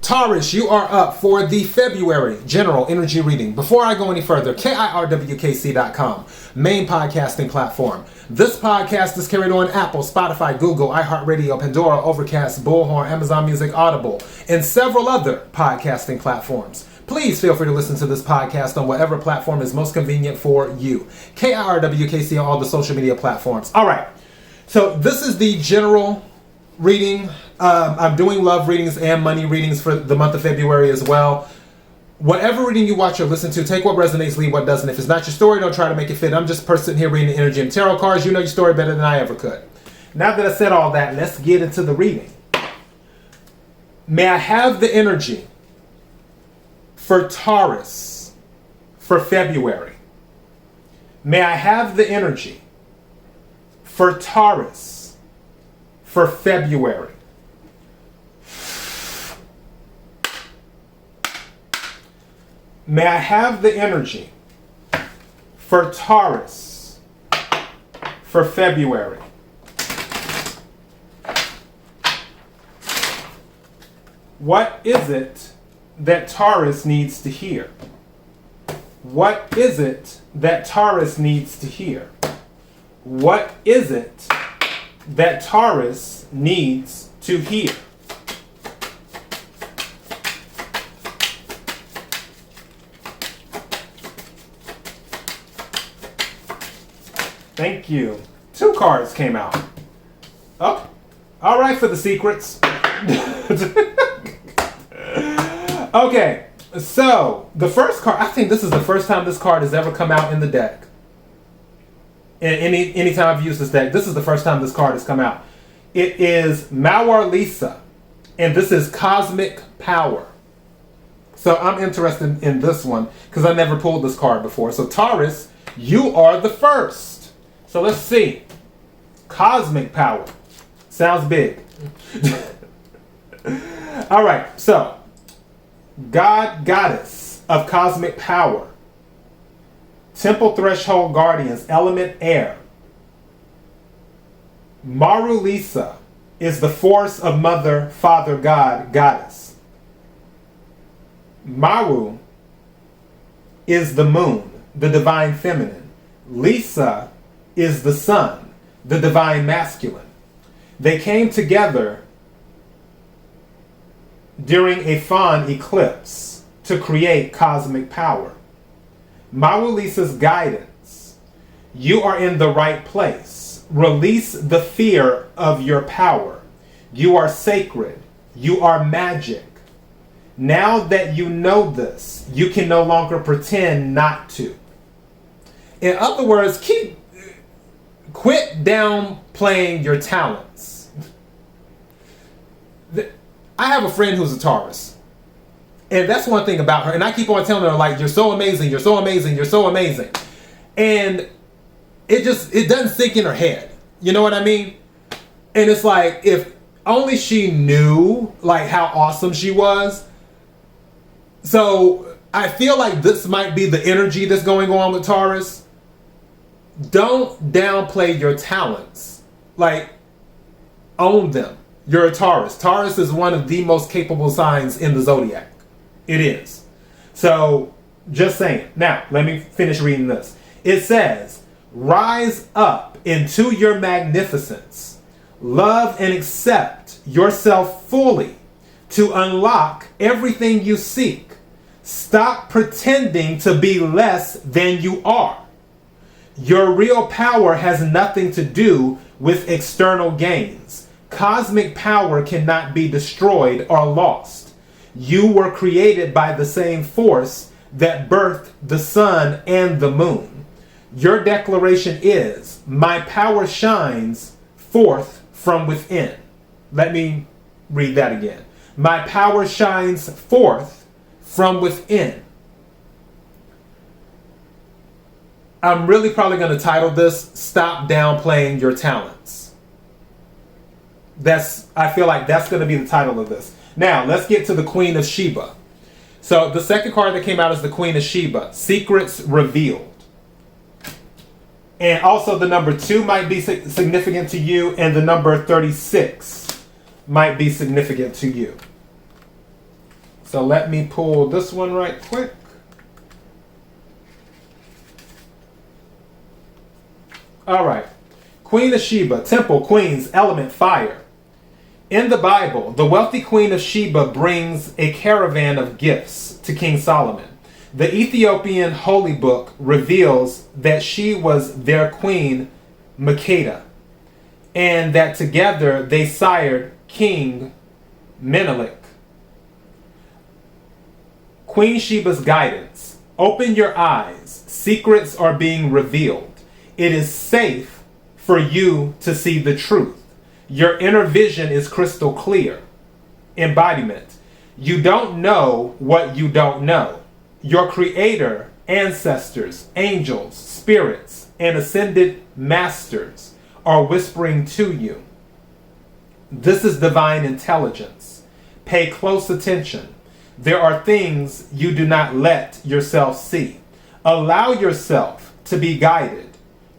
Taurus, you are up for the February general energy reading. Before I go any further, KIRWKC.com, main podcasting platform. This podcast is carried on Apple, Spotify, Google, iHeartRadio, Pandora, Overcast, Bullhorn, Amazon Music, Audible, and several other podcasting platforms. Please feel free to listen to this podcast on whatever platform is most convenient for you. KIRWKC on all the social media platforms. All right, so this is the general reading. I'm doing love readings and money readings for the month of February as well. Whatever reading you watch or listen to, take what resonates, leave what doesn't. If it's not your story, don't try to make it fit. I'm just a person here reading the energy and tarot cards. You know your story better than I ever could. Now that I said all that, let's get into the reading. May I have the energy for Taurus for February? May I have the energy for Taurus for February? May I have the energy for Taurus for February? What is it that Taurus needs to hear? What is it that Taurus needs to hear? What is it that Taurus needs to hear? Thank you. 2 cards came out. Oh, all right for the secrets. Okay, so the first card, I think this is the first time this card has ever come out in the deck. And anytime I've used this deck, this is the first time this card has come out. It is Mawar Lisa, and this is Cosmic Power. So I'm interested in this one because I never pulled this card before. So Taurus, you are the first. So let's see. Cosmic Power. Sounds big. All right, so God, Goddess of Cosmic Power. Temple Threshold Guardians, Element Air. Maru Lisa is the force of Mother, Father, God, Goddess. Maru is the moon, the divine feminine. Lisa is the sun, the divine masculine. They came together during a fawn eclipse to create cosmic power. Mawu Lisa's guidance. You are in the right place. Release the fear of your power. You are sacred. You are magic. Now that you know this, you can no longer pretend not to. In other words, quit downplaying your talents. I have a friend who's a Taurus. And that's one thing about her. And I keep on telling her, like, you're so amazing, you're so amazing, you're so amazing. And it doesn't sink in her head. You know what I mean? And it's like, if only she knew, like, how awesome she was. So I feel like this might be the energy that's going on with Taurus. Don't downplay your talents. Like, own them. You're a Taurus. Taurus is one of the most capable signs in the zodiac. It is. So, just saying. Now, let me finish reading this. It says, rise up into your magnificence. Love and accept yourself fully to unlock everything you seek. Stop pretending to be less than you are. Your real power has nothing to do with external gains. Cosmic power cannot be destroyed or lost. You were created by the same force that birthed the sun and the moon. Your declaration is, my power shines forth from within. Let me read that again. My power shines forth from within. I'm really probably going to title this, Stop Downplaying Your Talents. I feel like that's going to be the title of this. Now, let's get to the Queen of Sheba. So the second card that came out is the Queen of Sheba, Secrets Revealed. And also the number 2 might be significant to you, and the number 36 might be significant to you. So let me pull this one right quick. All right. Queen of Sheba, temple, queens, element, fire. In the Bible, the wealthy Queen of Sheba brings a caravan of gifts to King Solomon. The Ethiopian holy book reveals that she was their queen, Makeda, and that together they sired King Menelik. Queen Sheba's guidance. Open your eyes. Secrets are being revealed. It is safe for you to see the truth. Your inner vision is crystal clear. Embodiment. You don't know what you don't know. Your creator, ancestors, angels, spirits, and ascended masters are whispering to you. This is divine intelligence. Pay close attention. There are things you do not let yourself see. Allow yourself to be guided.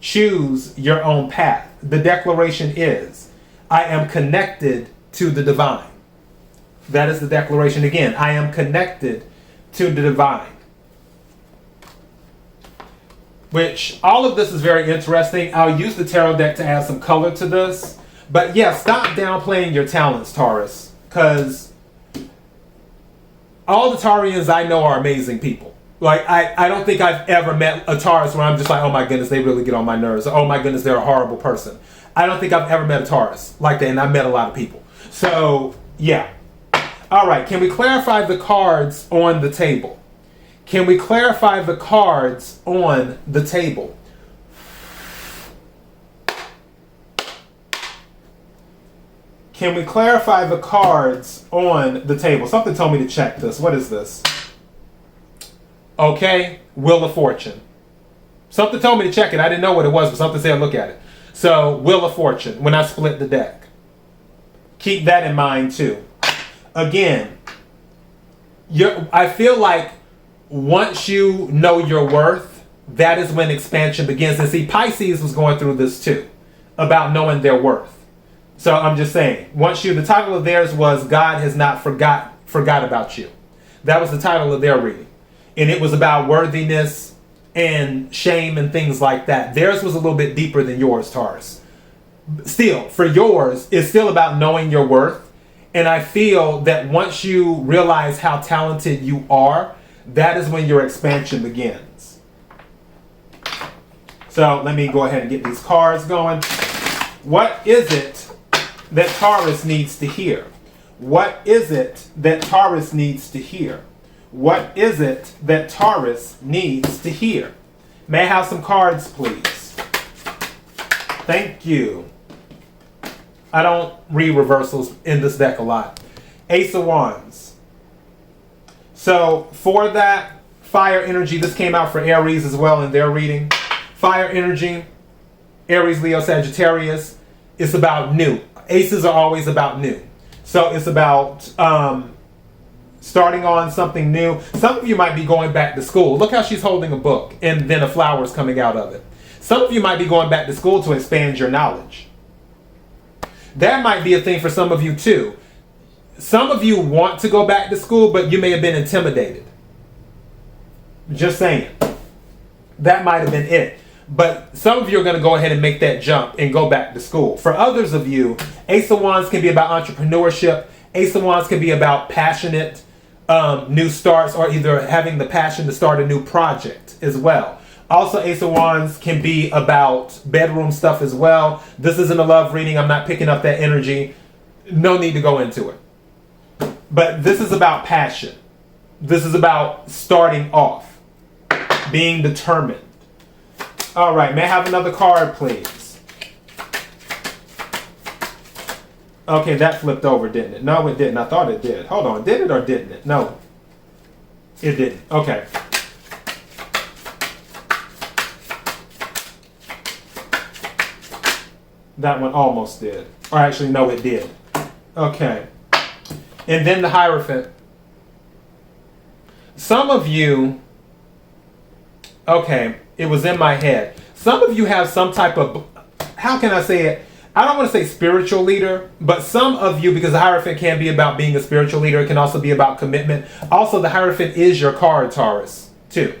Choose your own path. The declaration is, I am connected to the divine. That is the declaration again. I am connected to the divine. Which, all of this is very interesting. I'll use the tarot deck to add some color to this. But yeah, stop downplaying your talents, Taurus. Because all the Taurians I know are amazing people. Like, I don't think I've ever met a Taurus where I'm just like, oh my goodness, they really get on my nerves. Or, oh my goodness, they're a horrible person. I don't think I've ever met a Taurus like that, and I've met a lot of people. So, yeah. All right, can we clarify the cards on the table? Can we clarify the cards on the table? Can we clarify the cards on the table? Something told me to check this. What is this? Okay, Wheel of Fortune. Something told me to check it. I didn't know what it was, but something said look at it. So, Wheel of Fortune, when I split the deck. Keep that in mind too. Again, I feel like once you know your worth, that is when expansion begins. And see, Pisces was going through this too, about knowing their worth. So I'm just saying, the title of theirs was God Has Not Forgot About You. That was the title of their reading. And it was about worthiness and shame and things like that. Theirs was a little bit deeper than yours, Taurus. Still, for yours, it's still about knowing your worth. And I feel that once you realize how talented you are, that is when your expansion begins. So let me go ahead and get these cards going. What is it that Taurus needs to hear? What is it that Taurus needs to hear? What is it that Taurus needs to hear? May I have some cards, please? Thank you. I don't read reversals in this deck a lot. Ace of Wands. So for that fire energy, this came out for Aries as well in their reading. Fire energy, Aries, Leo, Sagittarius. It's about new. Aces are always about new. So it's about starting on something new. Some of you might be going back to school. Look how she's holding a book and then a flower is coming out of it. Some of you might be going back to school to expand your knowledge. That might be a thing for some of you too. Some of you want to go back to school, but you may have been intimidated. Just saying. That might have been it. But some of you are going to go ahead and make that jump and go back to school. For others of you, Ace of Wands can be about entrepreneurship. Ace of Wands can be about passionate new starts, or either having the passion to start a new project as well. Also, Ace of Wands can be about bedroom stuff as well. This isn't a love reading. I'm not picking up that energy. No need to go into it. But this is about passion. This is about starting off, being determined. All right, may I have another card, please? Okay, that flipped over, didn't it? No, it didn't. I thought it did. Hold on, did it or didn't it? No, it didn't. Okay. That one almost did. Or actually, no, it did. Okay. And then the Hierophant. Some of you, okay, it was in my head. Some of you have some type of, how can I say it? I don't want to say spiritual leader, but some of you, because the Hierophant can be about being a spiritual leader, it can also be about commitment. Also, the Hierophant is your card, Taurus, too.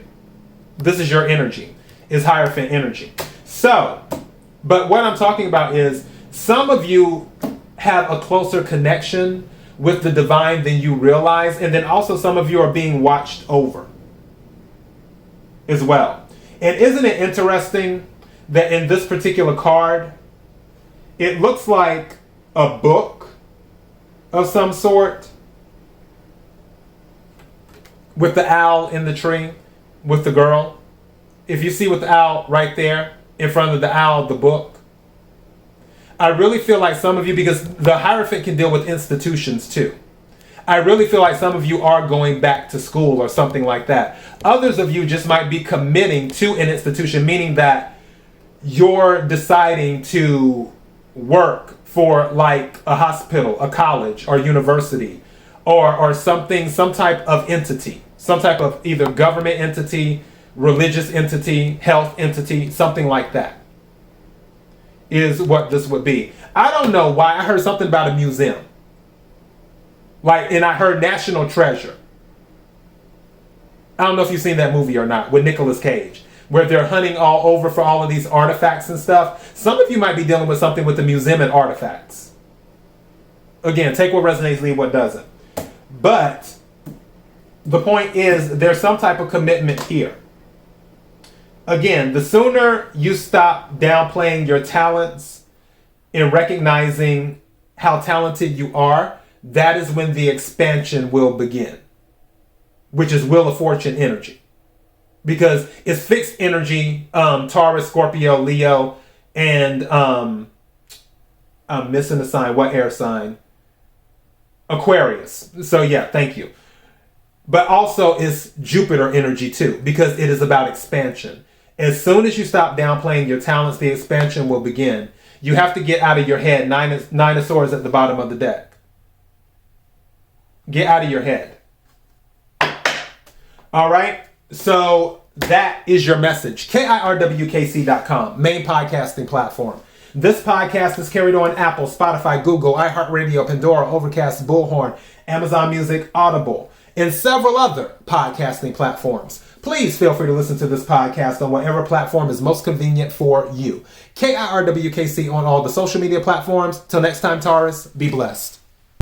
This is your energy, is Hierophant energy. So, but what I'm talking about is some of you have a closer connection with the divine than you realize, and then also some of you are being watched over as well. And isn't it interesting that in this particular card, it looks like a book of some sort with the owl in the tree with the girl. If you see with the owl right there in front of the owl, the book. I really feel like some of you, because the Hierophant can deal with institutions too. I really feel like some of you are going back to school or something like that. Others of you just might be committing to an institution, meaning that you're deciding to work for like a hospital, a college, or university, or something, some type of entity, some type of either government entity, religious entity, health entity, something like that is what this would be. I don't know why. I heard something about a museum. And I heard National Treasure. I don't know if you've seen that movie or not with Nicolas Cage, where they're hunting all over for all of these artifacts and stuff. Some of you might be dealing with something with the museum and artifacts. Again, take what resonates, leave what doesn't. But the point is, there's some type of commitment here. Again, the sooner you stop downplaying your talents and recognizing how talented you are, that is when the expansion will begin, which is Wheel of Fortune energy. Because it's fixed energy, Taurus, Scorpio, Leo, and I'm missing a sign. What air sign? Aquarius. So yeah, thank you. But also it's Jupiter energy too, because it is about expansion. As soon as you stop downplaying your talents, the expansion will begin. You have to get out of your head. Nine of Swords at the bottom of the deck. Get out of your head. All right. So that is your message. KIRWKC.com, main podcasting platform. This podcast is carried on Apple, Spotify, Google, iHeartRadio, Pandora, Overcast, Bullhorn, Amazon Music, Audible, and several other podcasting platforms. Please feel free to listen to this podcast on whatever platform is most convenient for you. KIRWKC on all the social media platforms. Till next time, Taurus, be blessed.